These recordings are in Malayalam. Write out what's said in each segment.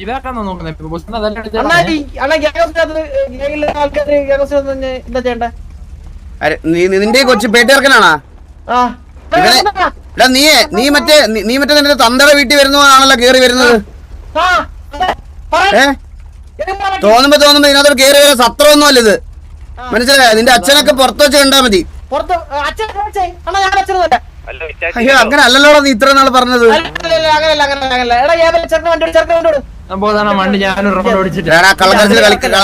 ഇതാക്കാന്നോ നോക്കുന്നത് നിന്റെ കൊച്ചു പേട്ടിറക്കനാണാ നീ മറ്റേ നിന്റെ തന്തയുടെ വീട്ടിൽ വരുന്നതാണല്ലോ കേറി വരുന്നത്. തോന്നുമ്പോ ഇതിനകത്തോട് കേറി വരാൻ സത്രമൊന്നും അല്ല ഇത്, മനസ്സിലായോ? നിന്റെ അച്ഛനൊക്കെ പുറത്ത് വെച്ച് കണ്ടാ മതി. അയ്യോ അങ്ങനെ അല്ലല്ലോടാ നീ ഇത്ര നാള് പറഞ്ഞത്.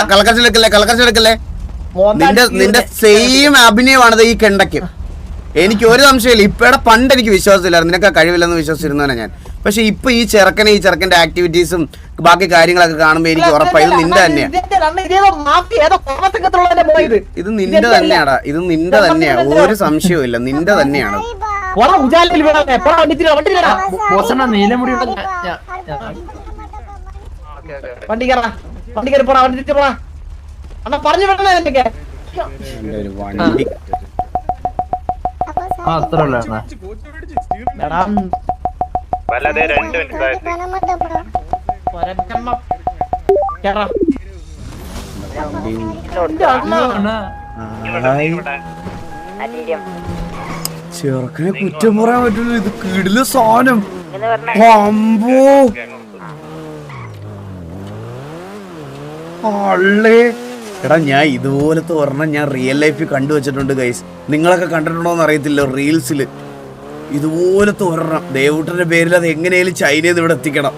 കളക്കരച്ചിലെടുക്കല്ലേ നിന്റെ സെയിം അഭിനയമാണത് ഈ കെണ്ടയ്ക്ക്. എനിക്ക് ഒരു സംശയമില്ല. ഇപ്പടെ പണ്ട് എനിക്ക് വിശ്വാസമില്ലായിരുന്നു, നിനക്ക് കഴിവില്ലെന്ന് വിശ്വസിച്ചിരുന്നവനാ ഞാൻ. പക്ഷെ ഇപ്പൊ ഈ ചെറുക്കന്റെ ആക്ടിവിറ്റീസും ബാക്കി കാര്യങ്ങളൊക്കെ കാണുമ്പോ എനിക്ക് ഉറപ്പായി ഇത് നിന്റെ തന്നെയാ. ഇത് നിന്റെ തന്നെയാടാ, ഇത് നിന്റെ തന്നെയാ, ഒരു സംശയവും ഇല്ല, നിന്റെ തന്നെയാണ്. വണ്ടി ചെറുക്കനെ കുറ്റം പറയാൻ പറ്റില്ല, ഇത് കിടില സാധനം. അമ്പോ അള്ളേ എടാ, ഞാൻ ഇതുപോലത്തെ ഒരെണ്ണം ഞാൻ റിയൽ ലൈഫിൽ കണ്ടുവച്ചിട്ടുണ്ട് ഗൈസ്. നിങ്ങളൊക്കെ കണ്ടിട്ടുണ്ടോന്ന് അറിയത്തില്ല, റീൽസിൽ ഇതുപോലത്തെ ഒരെണ്ണം. ദേവൂട്ടന്റെ പേരിൽ അത് എങ്ങനെയാലും ചൈനയിൽ നിന്ന് ഇവിടെ എത്തിക്കണം.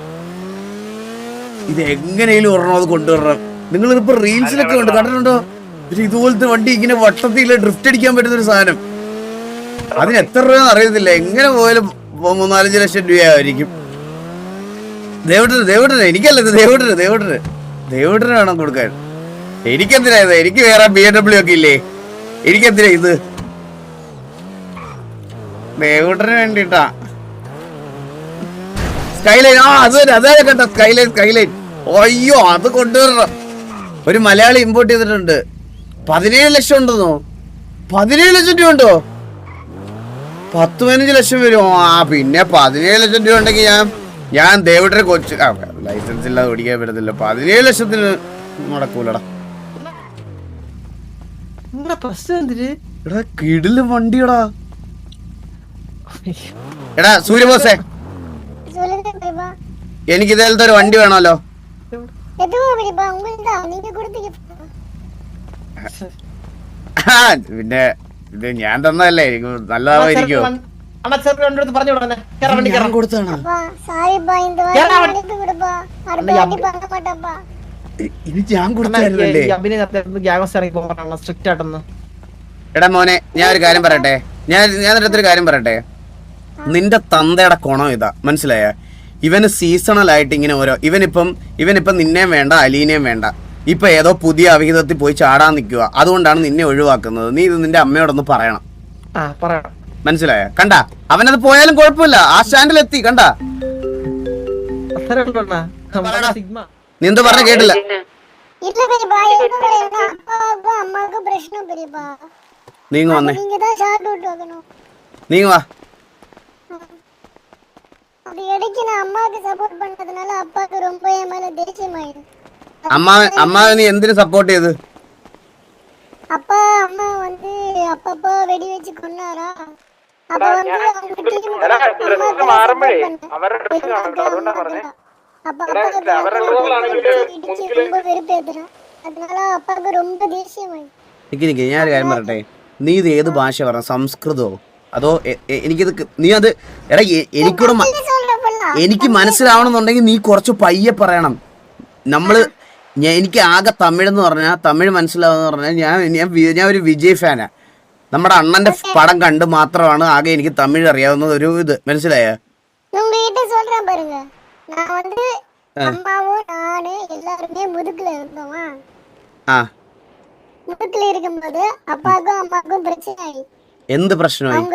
ഇത് എങ്ങനെയാലും ഒരെണ്ണം അത് കൊണ്ടുവരണം. നിങ്ങളിപ്പോ റീൽസിലൊക്കെ ഉണ്ട്, കണ്ടിട്ടുണ്ടോ? ഇതുപോലത്തെ വണ്ടി ഇങ്ങനെ വട്ടത്തിൽ ഡ്രിഫ്റ്റ് അടിക്കാൻ പറ്റുന്ന ഒരു സാധനം. അതിന് എത്ര രൂപയെന്ന് അറിയത്തില്ല, എങ്ങനെ പോയാലും 3-4 ലക്ഷം രൂപയായിരിക്കും. ദേവൂട്ടന് എനിക്കല്ല, ഇത് ദേവൂട്ടന് വേണം കൊടുക്കാൻ. എനിക്കെന്തിനാ ഇത്? എനിക്ക് വേറെ BMW ഒക്കെ ഇല്ലേ, എനിക്കെന്തിനാ ഇത്? ദേവൂട്ടന് വേണ്ടിട്ടാ. സ്കൈലൈൻ, അതെ കേട്ടോ, സ്കൈലൈൻ. അയ്യോ അത് കൊണ്ടുവരണം. ഒരു മലയാളി ഇമ്പോർട്ട് ചെയ്തിട്ടുണ്ട്. 17 ലക്ഷം ഉണ്ടെന്നോ? 17 ലക്ഷം രൂപ ഉണ്ടോ? 10-15 ലക്ഷം വരും. പിന്നെ 17 ലക്ഷം രൂപ ഉണ്ടെങ്കിൽ ഞാൻ ദേവൂട്ടനെ കൊച്ചു ലൈസൻസ് ഇല്ലാതെ ഓടിക്കാൻ പറ്റത്തില്ല. 17 ലക്ഷത്തിന് നടക്കൂലടാ. എടാ കിടില് വണ്ടിയടാ. എടാ സൂര്യബോസേ, എനിക്ക് ഇതേലത്തെ ഒരു വണ്ടി വേണമല്ലോ. പിന്നെ ഇത് ഞാൻ തന്നതല്ലേ, എനിക്ക് നല്ലതായിരിക്കോ? എടാ മോനെ, ഞാൻ ഒരു കാര്യം പറയട്ടെ, ഒരു കാര്യം പറയട്ടെ. നിന്റെ തന്തയുടെ കുണം ഇതാ, മനസ്സിലായ? ഇവന് സീസണൽ ആയിട്ട് ഇങ്ങനെ ഓരോ ഇവനിപ്പം നിന്നെയും വേണ്ട അലീനയും വേണ്ട, ഇപ്പൊ ഏതോ പുതിയ അവിഹിതത്തിൽ പോയി ചാടാൻ നിൽക്കുക. അതുകൊണ്ടാണ് നിന്നെ ഒഴിവാക്കുന്നത്. നീ ഇത് നിന്റെ അമ്മയോടൊന്ന് പറയണം, മനസ്സിലായ? കണ്ട, അവനത് പോയാലും കുഴപ്പമില്ല, ആ സ്റ്റാൻഡിലെത്തി. കണ്ട, നീ എന്ത് പറഞ്ഞ കേട്ടില്ല? നീങ്ങ വന്നേ, നീങ്ങ വാ. അമ്മ നീ എന്തിനു സപ്പോർട്ട് ചെയ്ത്? ഞാൻ ഒരു കാര്യം പറയട്ടെ, നീ ഇത് ഏത് ഭാഷ പറഞ്ഞ? സംസ്കൃതോ അതോ എനിക്കിത് നീ അത് എടാ എനിക്കൂടെ എനിക്ക് മനസ്സിലാവണമെന്നുണ്ടെങ്കിൽ നീ കുറച്ച് പയ്യെ പറയണം. എനിക്ക് ആകെ തമിഴെന്ന് പറഞ്ഞാൽ, തമിഴ് മനസ്സിലാവുന്ന പറഞ്ഞാൽ ഞാൻ ഒരു വിജയ് ഫാനാ. നമ്മുടെ അണ്ണന്റെ പടം കണ്ട് മാത്രമാണ് ആകെ എനിക്ക് തമിഴ് അറിയാവുന്നത്. ഒരു ഇത് മനസ്സിലായ? എന്ത് പ്രശ്നമായി?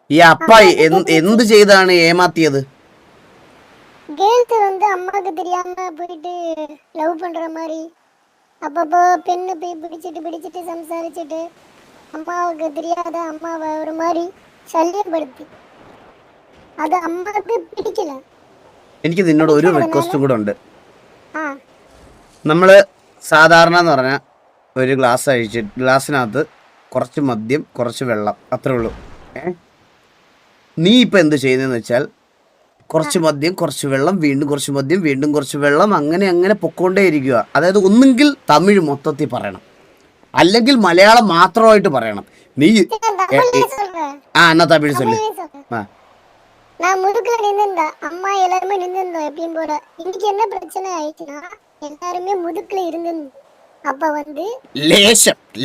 ഈ അപ്പ എന്ത് ചെയ്താണ് ഏമാത്തിയത്? அப்பப்போ பெண்ணு போய் பிடிச்சிட்டு സംസാരിച്ചിട്ട് അമ്മാവക്ക് தெரியாத അമ്മാവ ഒരു மாதிரி ശല്യപ്പെടുത്തി. അത് അമ്മക്ക് പിടിക്കില്ല. എനിക്ക് നിന്നോട് ഒരു റിക്വസ്റ്റ് കൂടെ ഉണ്ട്. ആ നമ്മൾ സാധാരണ എന്ന് പറഞ്ഞാൽ ഒരു ഗ്ലാസ്സിനകത്ത് കുറച്ച് മദ്യം കുറച്ച് വെള്ളം അത്രേ ഉള്ളൂ. നീ ഇപ്പം എന്ത് ചെയ്യുന്നതെന്ന് വെച്ചാൽ കുറച്ച് മദ്യം കുറച്ച് വെള്ളം വീണ്ടും കുറച്ച് മദ്യം വീണ്ടും കുറച്ച് വെള്ളം അങ്ങനെ അങ്ങനെ പൊക്കോണ്ടേ ഇരിക്കുക. അതായത് ഒന്നുകിൽ തമിഴ് മൊത്തത്തിൽ പറയണം, അല്ലെങ്കിൽ മലയാളം മാത്രമായിട്ട് പറയണം. നീ എന്നാ തമിഴ് ചൊല്ലി. நான் முதுகுல நின்னுந்தா அம்மா எல்லாருமே நின்னுந்தோம் எப்பயும் போல. இன்னைக்கு என்ன பிரச்சனை ஆயிடுச்சுன்னா எல்லாருமே முதுகுல இருந்திருந்தோம். அப்ப வந்து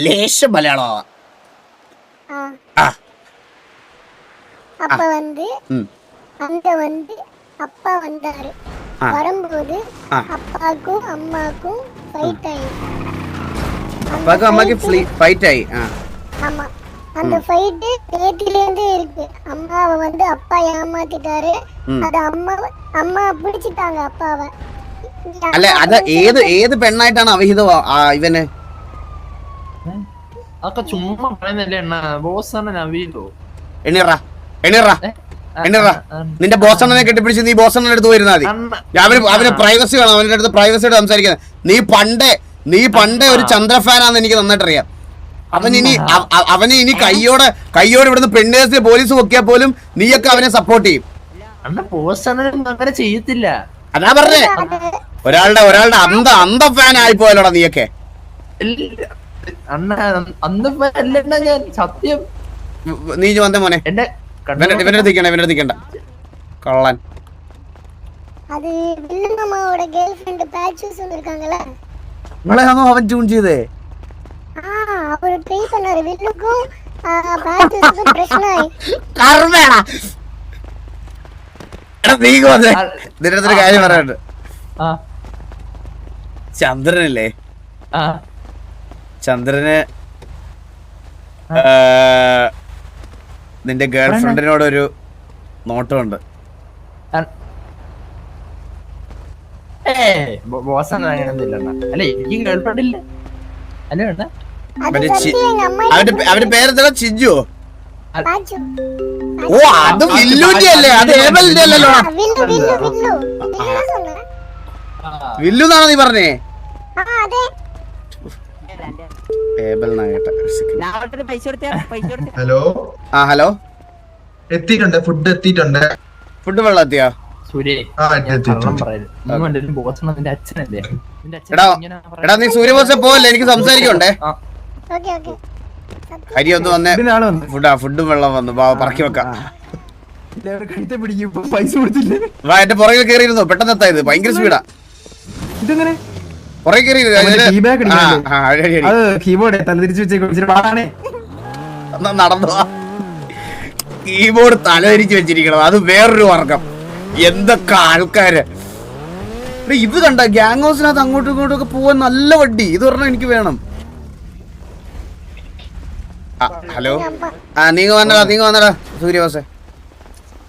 லேശം മലയാളം. அப்ப வந்து அங்க வந்து அப்பா வந்தாரு. வரும்போது அப்பாக்கும் அம்மாக்கும் ஃபைட் ஆயிடுச்சு. அப்பாக்கும் அம்மாக்கு ஃபைட் ஆயி. ஆமா, அந்த ஃபைட் நேத்திலேந்தே இருக்கு. அம்மாவை வந்து அப்பா ஏமாத்திட்டாரு. அது அம்மா பிடிச்சிட்டாங்க அப்பாவை. അല്ല അത് ഏത് പെണ്ണായിട്ടാണ് അവിഹിത ഇവന്? അതൊക്കെ ചുമ്മാ പറയുന്നല്ലേ അണ്ണാ. ബോസാണ് നവീലോ. എണ്ണീറാ നിന്റെ ബോസണ്ണനെ കെട്ടിപ്പിടിച്ച് നീ ബോസണ്ണന്റെ അടുത്ത് പോയിരുന്നാ മതി. അവന് പ്രൈവസി വേണം, അവന്റെ അടുത്ത് പ്രൈവസിയോട് സംസാരിക്കുന്നത്. നീ പണ്ടേ ഒരു ചന്ദ്ര ഫാനാന്ന് എനിക്ക് നന്നായിട്ട് അറിയാം. അവനെ ഇനി കയ്യോടെ ഇവിടുന്ന് പെണ്ണേഴ്സിന് പോലീസ് പൊക്കിയാൽ പോലും നീയൊക്കെ അവനെ സപ്പോർട്ട് ചെയ്യും. അണ്ണ അങ്ങനെ ചെയ്യത്തില്ല. അതാ പറഞ്ഞേ, ഒരാളുടെ അന്ത ഫാൻ ആയിപ്പോയല്ലോടാ നീയൊക്കെ. അണ്ണ അന്ന് ഞാൻ സത്യം. നീ വന്നേ മോനെ, ഇവന്റെ അടുത്തേക്കണ്ട കള്ളൻ. அது வில்லுமாவோட கேர்ள்ஃப்ரெண்ட் பேச்சஸ் இருக்காங்கல, നമ്മളെയാണോ അവൻ ട്യൂൺ ചെയ്തേ? அவர் ட்ரை பண்ணாரு. வில்லுக்கும் பேச்சஸ்க்கும் பிரச்சனை ஆയി. കർമ്മേടാ. എടാ നീ വന്നേ, നിന്റെ അടുത്തൊരു കാര്യം പറയാനുണ്ട്. ചന്ദ്രനല്ലേ, ചന്ദ്രന് നിന്റെ ഗേൾഫ്രണ്ടിനോടൊരു നോട്ടമുണ്ട്. അല്ല എനിക്ക് ഗേൾഫ്രണ്ട് ഇല്ല. അല്ല അവന്റെ പേരെന്താ? ചിജു. ഓ അത് വില്ലുന്റെ അല്ലേ, അത് ഏബലിന്റെ അല്ലല്ലോ. വില്ലു എന്നാണോ നീ പറഞ്ഞേ? ഹലോ ഹലോ, എത്തിയിട്ടുണ്ട്, ഫുഡ് എത്തിയിട്ടുണ്ട്. ഫുഡ് വെള്ളം എത്തിയോ? എടാ നീ സൂര്യബോസെ പോവല്ലേ, എനിക്ക് സംസാരിക്കണ്ടേ. ഹരി ഒന്ന് വന്നേ. ഫുഡും വെള്ളം വന്നു, പറക്കി വെക്കാം. വാ എന്റെ പുറകിൽ കയറിയിരുന്നു, പെട്ടെന്ന് എത്തായത്. ഭയങ്കര സ്പീഡാ. പുറകെ കയറി നടന്നു. കീബോർഡ് തലതിരിച്ച് വെച്ചിരിക്കണം, അത് വേറൊരു വർഗം. എന്തൊക്കെ ആൾക്കാര്. ഇത് കണ്ട ഗ്യാങ് ഹൗസിനകത്ത് അങ്ങോട്ടും ഇങ്ങോട്ടും ഒക്കെ പോവാൻ നല്ല വണ്ടി. ഇത് പറഞ്ഞാൽ എനിക്ക് വേണം. ഹലോ, നീങ്ങ വന്നടാ സൂര്യബോസെ.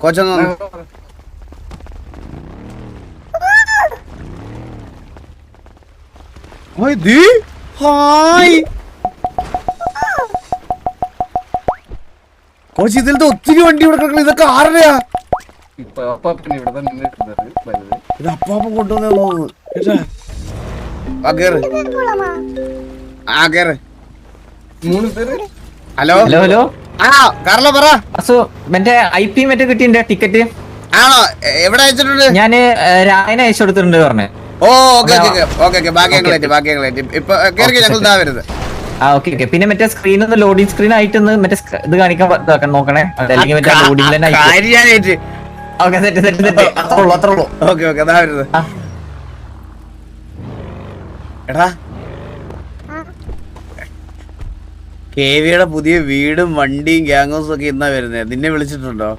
കോച്ചൊന്ന് വന്നു. ഹായ് കോച്ച്, ഇതിലത്തെ ഒത്തിരി വണ്ടി ഇവിടെ കിടക്കണം. ഇതൊക്കെ ആരുടെയാ? ഇത് അപ്പാപ്പൻ കൊണ്ടുവന്നേ തോന്നുന്നു. ഹലോ ഹലോ കാർലോ പറ. മറ്റേ IP മറ്റേ കിട്ടിയ ടിക്കറ്റ് ആണോ? എവിടെ അയച്ചിട്ടുണ്ട്? ഞാന് രായനെ അയച്ചു കൊടുത്തിട്ടുണ്ട് പറഞ്ഞേ. ഓ ഓക്കെ ബാക്കി ഇപ്പൊ ഞങ്ങൾ ഇതാ വരുന്നത്. ഓക്കെ. പിന്നെ മറ്റേ സ്ക്രീൻ ഒന്ന് ലോഡിംഗ് സ്ക്രീൻ ആയിട്ട് മറ്റേ ഇത് കാണിക്കാൻ നോക്കണേ. അല്ലെങ്കിൽ മറ്റേ ലോഡിംഗ് തന്നെ എടാ കെവിയുടെ പുതിയ വീടും വണ്ടിയും ഗ്യാങ് ഹൗസും ഒക്കെ ഇന്നാ വരുന്നേ. നിന്നെ വിളിച്ചിട്ടുണ്ടോ?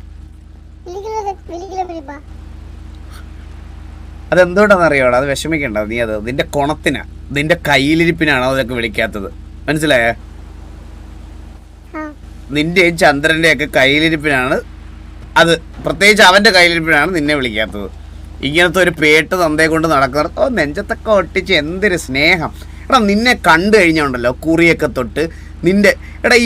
അതെന്തുകൊണ്ടാന്ന് അറിയാടാ? അത് വിഷമിക്കണ്ട നീ. അത് നിന്റെ കുണത്തിനാ, നിന്റെ കയ്യിലിരിപ്പിനാണ് അതൊക്കെ വിളിക്കാത്തത്. മനസ്സിലായേ? നിന്റെയും ചന്ദ്രന്റെ ഒക്കെ കയ്യിലിരിപ്പിനാണ് അത്, പ്രത്യേകിച്ച് അവന്റെ കയ്യിലിരിപ്പിനാണ് നിന്നെ വിളിക്കാത്തത്. ഇങ്ങനത്തെ ഒരു പേട്ട് തന്തയെ കൊണ്ട് നടക്കുന്നത്. ഓ നെഞ്ചത്തൊക്കെ ഒട്ടിച്ച് എന്തൊരു സ്നേഹം. എടാ നിന്നെ കണ്ടു കഴിഞ്ഞുണ്ടല്ലോ കുറിയൊക്കെ തൊട്ട് നിന്റെ എടാ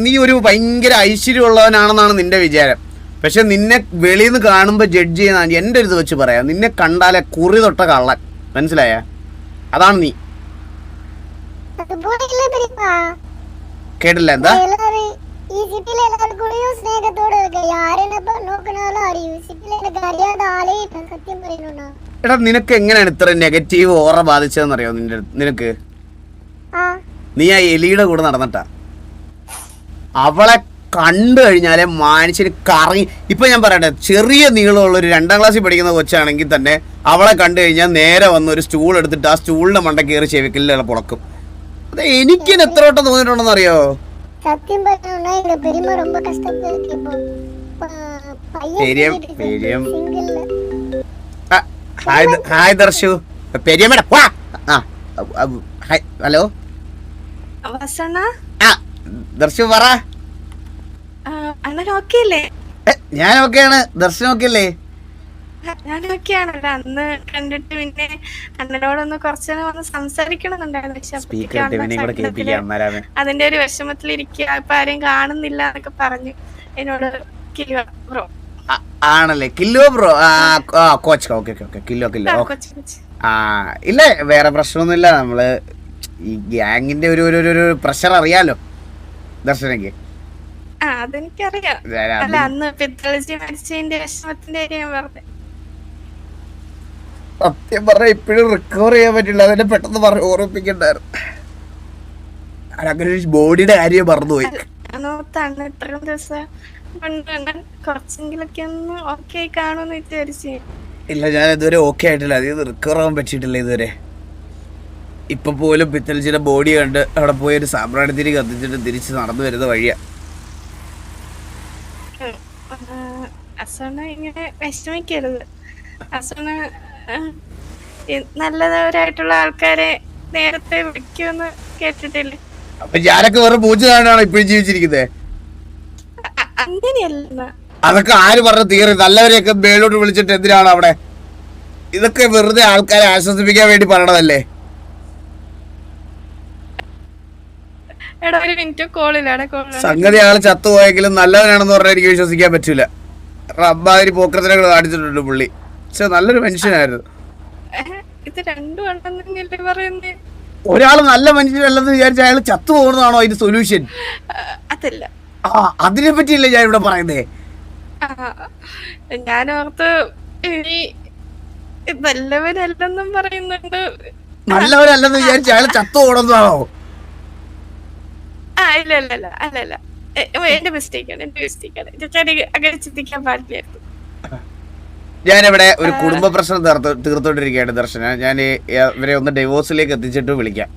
നീ ഒരു ഭയങ്കര ഐശ്വര്യമുള്ളവനാണെന്നാണ് നിന്റെ വിചാരം. പക്ഷെ നിന്നെ വെളിയിൽ നിന്ന് കാണുമ്പോൾ ജഡ്ജ് ചെയ്യുന്ന എൻ്റെ ഒരു ഇത് വെച്ച് പറയാം, നിന്നെ കണ്ടാലേ കുറി തൊട്ട കള്ളൻ, മനസ്സിലായ? അതാണ് നീ. കേട്ടില്ല എന്താ? എടാ നിനക്ക് എങ്ങനെയാണ് ഇത്ര നെഗറ്റീവ് ഓറ ബാധിച്ചതെന്ന് അറിയോ? നിനക്ക് നീ ആ എലിയുടെ കൂടെ നടന്നിട്ടാ. അവളെ കണ്ടു കഴിഞ്ഞാലേ മനുഷ്യന് കറങ്ങി. ഇപ്പൊ ഞാൻ പറയട്ടെ, ചെറിയ നീളമുള്ള ഒരു 2ാം ക്ലാസ്സിൽ പഠിക്കുന്ന കൊച്ചാണെങ്കിൽ തന്നെ അവളെ കണ്ടു കഴിഞ്ഞാൽ നേരെ വന്ന് ഒരു സ്റ്റൂൾ എടുത്തിട്ട് ആ സ്റ്റൂളിന്റെ മണ്ട കയറി ചെവിക്കലിൽ പൊളക്കും. അത് എനിക്ക് എത്ര വട്ടം തോന്നിയിട്ടുണ്ടെന്ന് അറിയോ? സത്യം പറഞ്ഞ പെരുമ ரொம்ப കഷ്ടപ്പെട്ട് ഹായ് ദർശു. പെരിയമ്മയുടെ ഹലോ ദർശു പറ. ഞാൻ ഓക്കെയാണ്. ദർശനം ഓക്കെയല്ലേ? ഞാൻ ഓക്കെയാണല്ലോ. അന്ന് കണ്ടിട്ട് പിന്നെ അണ്ണനോടൊന്ന് കുറച്ചേരം വന്ന് സംസാരിക്കണമെന്നുണ്ടായിരുന്നു. പക്ഷെ അതിന്റെ ഒരു വിഷമത്തിലിരിക്കുക, ഇപ്പൊ ആരെയും കാണുന്നില്ല എന്നൊക്കെ പറഞ്ഞു എന്നോട് ബ്രോ. ആണല്ലേ? Kilo bro. Coach. Okay kilo. ഇല്ല വേറെ പ്രശ്നമൊന്നുമില്ല. നമ്മള് ഈ ഗ്യാങ്ങിന്റെ ഒരു പ്രഷർ അറിയാലോ ദർശനക്ക്. അതെനിക്കറിയാം. അല്ല അന്ന് പിത്രോളജി മരിച്ചതിന്റെ വിഷമത്തിന്റെ കാര്യം പറഞ്ഞത്. സത്യം പറഞ്ഞ ഇപ്പോഴും റിക്കവർ ചെയ്യാൻ പറ്റില്ല. അതിനെ പെട്ടെന്ന് ഓർമ്മിപ്പിക്കണ്ടായിരുന്നു. അങ്ങനെ ഒരു ബോഡിയുടെ കാര്യം മറന്നുപോയി. ഇത്രയും ദിവസം കുറച്ചെങ്കിലൊക്കെ ഒന്ന് ഓക്കെ ആയി കാണുമെന്ന് വിചാരിച്ചു. ഇല്ല ഞാൻ ഇതുവരെ ഓക്കെ ആയിട്ടില്ല. അതിൽ റിക്കവർ ആവാൻ പറ്റിയിട്ടില്ല ഇതുവരെ. ഇപ്പൊ പോലും പിത്തൽജിയുടെ ബോഡി കണ്ട് അവിടെ പോയി ഒരു സാമ്പ്രാണിത്തിരി കത്തിച്ചിട്ട് തിരിച്ച് നടന്നു വരുന്ന വഴിയാ. അസോണ ഇങ്ങനെ വിഷമിക്കരുത്. അസോണ നല്ലവരായിട്ടുള്ള ആൾക്കാരെ നേരത്തെ വിളിക്കുമെന്ന് കേട്ടിട്ടില്ലേ? അപ്പൊ ഞാനൊക്കെ വേറെ പൂച്ച കാണാണോ ഇപ്പോഴും ജീവിച്ചിരിക്കുന്നത്? അങ്ങനെയല്ല. അതൊക്കെ ആര് പറഞ്ഞ തീറി? നല്ലവരെയൊക്കെ മേലോട്ട് വിളിച്ചിട്ട് എന്തിനാണ് അവിടെ? ഇതൊക്കെ വെറുതെ ആൾക്കാരെ ആശ്വസിപ്പിക്കാൻ വേണ്ടി പറയണതല്ലേ? സംഗതി ആള് ചത്തുപോയെങ്കിലും നല്ലവനാണെന്ന് പറഞ്ഞാൽ എനിക്ക് വിശ്വസിക്കാൻ പറ്റൂല. അമ്മാതിരി പോക്കത്തിനൊക്കെ കാണിച്ചിട്ടുണ്ട് പുള്ളി. പക്ഷെ നല്ലൊരു മനുഷ്യനായിരുന്നു. ഒരാള് നല്ല മനുഷ്യനല്ലെന്ന് വിചാരിച്ച അയാൾ ചത്തു പോകുന്നതാണോ അതിന്റെ സൊല്യൂഷൻ? അതല്ല. അതിനെ പറ്റിയല്ലേ ഞാൻ ഇവിടെ പറയുന്നേ. ഞാനോർത്ത് നല്ലവരല്ലെന്നും പറയുന്നുണ്ട്. നല്ലവരല്ലെന്ന് വിചാരിച്ച അയാൾ ചത്തു പോകുന്നതാണോ? അല്ലല്ല എന്റെ മിസ്റ്റേക്കാണ്. അങ്ങനെ ചിന്തിക്കാൻ പാടില്ലായിരുന്നു. ഞാനിവിടെ ഒരു കുടുംബ പ്രശ്നം തീർത്തോണ്ടിരിക്കുകയാണ് ദർശന. ഞാൻ ഇവരെ ഒന്ന് ഡൈവോഴ്സിലേക്ക് എത്തിച്ചിട്ട് വിളിക്കാം.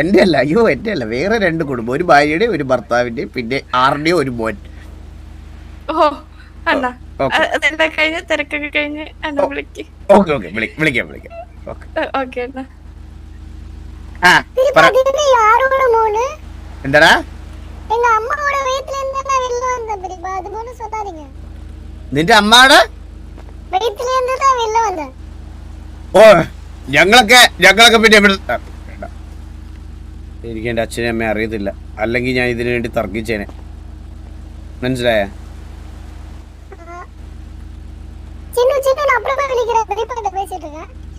എന്റെ അല്ല, എന്റെ അല്ല, വേറെ 2 കുടുംബം. ഒരു ഭാര്യയുടെ ഒരു ഭർത്താവിന്റെ പിന്നെ ആറിന്റെയോ ഒരു മോൻ. തിരക്കൊക്കെ കഴിഞ്ഞ് വിളിക്കാം. എന്താടാ നിന്റെ അമ്മയുടെ? ഓ ഞങ്ങളൊക്കെ പിന്നെ എനിക്ക് എന്റെ അച്ഛനും അമ്മയെ അറിയത്തില്ല. അല്ലെങ്കിൽ ഞാൻ ഇതിനു വേണ്ടി തർക്കിച്ചേനെ. മനസ്സിലായ?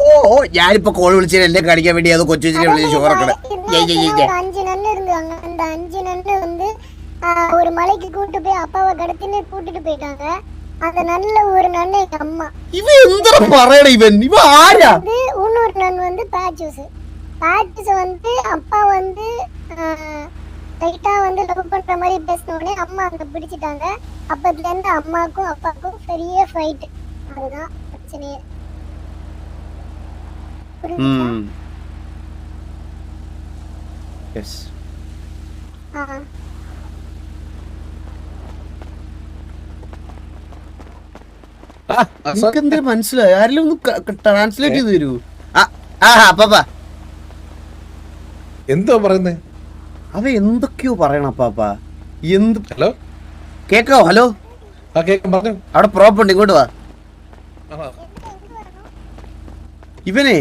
ഓ ഞാനിപ്പോ കോൾ വിളിച്ചേ എന്നെ കാണിക്കാൻ വേണ്ടി. അത് കൊച്ചുവിനെ വിളിച്ച് ചോറക്കണേ. ஒரு மலைக்கு கூட்டு போய் அப்பாவை கடத்தின்னு கூட்டிட்டு போயிட்டாங்க. அந்த நல்ல ஒரு நன்னை அம்மா. இவன் எந்தற பறேடா இவன்? இவன் ஆரா? இது இன்னொரு நன் வந்து பாச்சூஸ் வந்து அப்பா வந்து லைட்டா வந்து லவ் பண்ற மாதிரி பேசினோடனே அம்மா அங்க பிடிச்சிட்டாங்க. அப்பத்துல இருந்து அம்மாக்கும் அப்பாக்கும் பெரிய ஃபைட். அதுதான் பிரச்சனையே. எஸ். മനസ്സിലായി? ആരെങ്കിലും ഒന്ന് ട്രാൻസ്ലേറ്റ് ചെയ്ത് തരൂ. എന്തോ പറയുന്നേ? അവ എന്തൊക്കെയോ പറയണം അപ്പാപ്പ. എന്ത്? ഹലോ കേക്കാവോ? ഹലോ പറഞ്ഞു. അവിടെ പ്രോപ്പുണ്ട്, ഇങ്ങോട്ട് വാ. ഇവനെ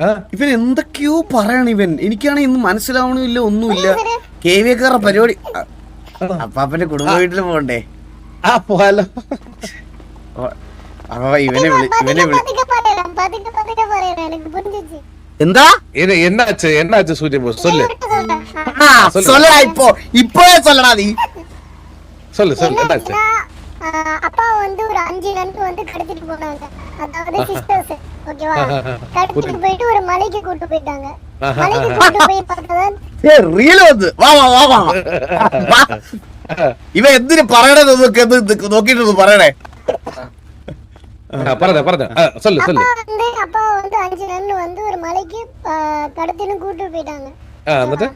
ആ, ഇവൻ എന്തൊക്കെയോ പറയണ ഇവൻ. എനിക്കാണെങ്കിൽ ഇന്ന് മനസ്സിലാവണില്ല, ഒന്നുമില്ല. KVക്കാരുടെ പരിപാടി. അപ്പാപ്പന്റെ കുടുംബ വീട്ടിൽ പോകണ്ടേ? ആ പോവാലോ. അപ്പൊ ഇവനെ വിളി പതുക്കെ പറയണം, പതുക്കെ പറയണം, എനിക്ക് പുരിஞ்சிச்சு. എന്താ என்னாச்சு சூரிய போஸ் சொல்லு சொல்லடா. இப்போவே சொல்லடா நீ. சொல்லு என்னாச்சு? அப்பா வந்து ஒரு 5 நண்டு வந்து கடத்திட்டு போனாங்க, அதாவது சிஸ்டர்ஸ். ஓகேவா? கடத்திட்டு போயிட்டு ஒரு மலைக்கு கூட்டு போயிட்டாங்க. மலைக்கு கூட்டு போய் பார்த்தா റീൽ വന്ന് വാ വാ വാ വാ വാ. ഇവ എന്തിനു പറയണത് നോക്കിട്ട് പറയണേ. പറഞ്ഞ சொல்லு அப்பா வந்து 5 நண்டு வந்து ஒரு மலைக்கு கடத்திட்டு கூட்டு போயிட்டாங்க. എന്നിട്ട്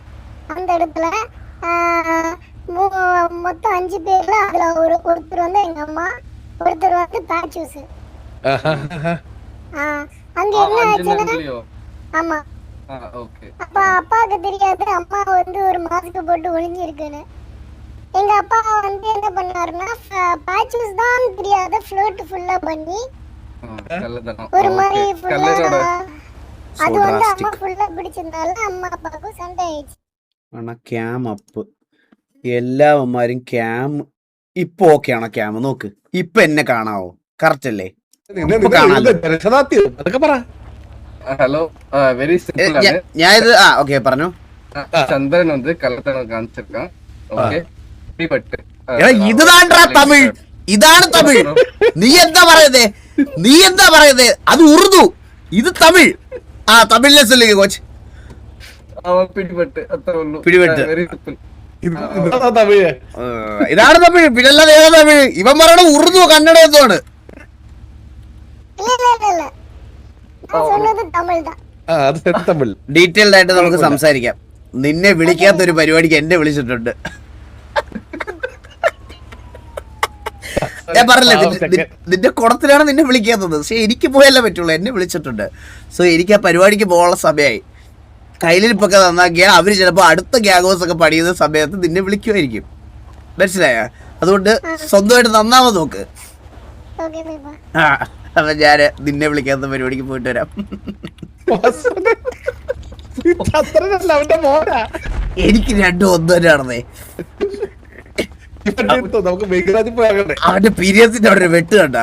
அந்த இடத்துல மொத்தம் 5 பேர்ல அதுல ஒருத்தர் வந்து எங்க அம்மா, ஒருத்தர் வந்து பேச்சூஸ். அங்க என்ன ஆச்சுன்னா, ஆமா அப்ப அப்பாவுக்கு தெரியாது அம்மா வந்து ஒரு மாஸ்க் போட்டு ஒளிஞ்சு இருக்குன்னு. எங்க அப்பா வந்து என்ன பண்ணாருன்னா, பேச்சூஸ் தான் தெரியாத ஃப்ளோட் ஃபுல்லா பண்ணி ஒரு மாதிரி ஃபுல்லா, அது வந்து அம்மா ஃபுல்லா பிடிச்சிருந்தால அம்மா அப்பாவுக்கும் சண்டை ஆயிடுச்சு. ആണോ ക്യാം അപ്പ്? എല്ലാവന്മാരും ക്യാം ഇപ്പൊ ഓക്കെ ആണോ? ക്യാം നോക്ക്, ഇപ്പൊ എന്നെ കാണാവോ? കറക്റ്റ് അല്ലേ? അതൊക്കെ പറ. ഹലോ, വെരി സിമ്പിൾ ആണ്. ഞാൻ ഇത് ഓക്കെ പറഞ്ഞു. ചന്ദ്രൻ வந்து കള്ളത്തരം കാണിച്ചിരിക്കാം. ഓക്കെ, പിടിപെട്ട്. ഇതാണ് തമിഴ്, ഇതാണ് തമിഴ്. നീ എന്താ പറയുന്നേ? അത് ഉറുദു, ഇത് തമിഴ്. തമിഴിലെ ചൊല്ലുക കോച്ച്. അവൻ പിടിപെട്ട്, അത്രേ ഉള്ളൂ. പിടിപെട്ട്. Very simple. ഇതാണ് തമിഴ്, പിന്നല്ലാതെ ഏതാ തമിഴ്? ഇവൻ പറയണ ഉറുദു കന്നഡ എന്തോണ്. இல்ல நான் சொன்னது தமிழ் தான். തമിഴ് ഡീറ്റെയിൽഡ് ആയിട്ട് നമുക്ക് സംസാരിക്കാം. നിന്നെ വിളിക്കാത്ത ഒരു പരിപാടിക്ക് എന്നെ വിളിച്ചിട്ടുണ്ട്. ഞാൻ പറഞ്ഞില്ലേ നിന്റെ കുടത്തിലാണ് നിന്നെ വിളിക്കാത്തത്. പക്ഷെ എനിക്ക് പോയല്ലേ പറ്റുള്ളൂ, എന്നെ വിളിച്ചിട്ടുണ്ട്. സോ എനിക്ക് ആ പരിപാടിക്ക് പോകാനുള്ള സമയമായി. കയ്യിലിപ്പൊക്കെ നന്നാക്കിയാൽ അവര് ചിലപ്പോ അടുത്ത ഗ്യാഗോസ് ഒക്കെ പണിയുന്ന സമയത്ത് നിന്നെ വിളിക്കുമായിരിക്കും. മനസ്സിലായ? അതുകൊണ്ട് സ്വന്തമായിട്ട് നന്നാമത് നോക്ക്. അപ്പൊ ഞാന് നിന്നെ വിളിക്കാത്ത പരിപാടിക്ക് പോയിട്ട് വരാം. എനിക്ക് രണ്ടും ഒന്നും തന്നെയാണെന്നേ. നമുക്ക് മേഘരാജ് പോയാകട്ടെ. അവന്റെ പീരിയഡ്സിന്റെ അവിടെ ഒരു വെട്ട് കണ്ട,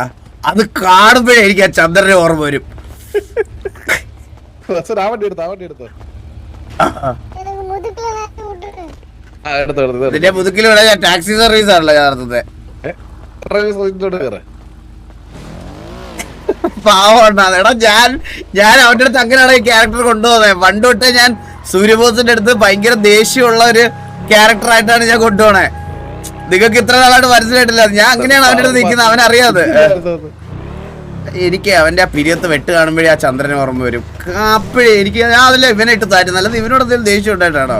അത് കാണുമ്പോഴേ എനിക്ക് ആ ചന്ദ്രനെ ഓർമ്മ വരും. എടുത്തോ നിന്റെ മുതുക്കിൽ വിടാൻ ഞാൻ ടാക്സി സർവീസ് ആണല്ലോ ഞാൻ നടത്തുന്നത്. പാവണ്ടാ എടാ. ഞാൻ അവന്റെ അടുത്ത് അങ്ങനെയാണ് ഈ ക്യാരക്ടർ കൊണ്ടുപോകുന്നത്. പണ്ട് തൊട്ടേ ഞാൻ സൂര്യബോസിന്റെ അടുത്ത് ഭയങ്കര ദേഷ്യമുള്ള ഒരു ക്യാരക്ടർ ആയിട്ടാണ് ഞാൻ കൊണ്ടുപോണേ. നിങ്ങൾക്ക് ഇത്ര നാളായിട്ട് മനസ്സിലായിട്ടില്ല. ഞാൻ അങ്ങനെയാണ് അവന്റെ അടുത്ത് നിൽക്കുന്നത്, അവനറിയാതെ. എനിക്ക് അവന്റെ ആ പിരിയത്ത് വെട്ട് കാണുമ്പോഴേ ആ ചന്ദ്രനെ ഓർമ്മ വരും. അപ്പോഴേ എനിക്ക് ഞാൻ അതിലെ ഇവനെ ഇട്ട് താറ്റും. നല്ലത് ഇവനോട് എന്തെങ്കിലും ദേഷ്യം ഉണ്ടായിട്ടാണോ?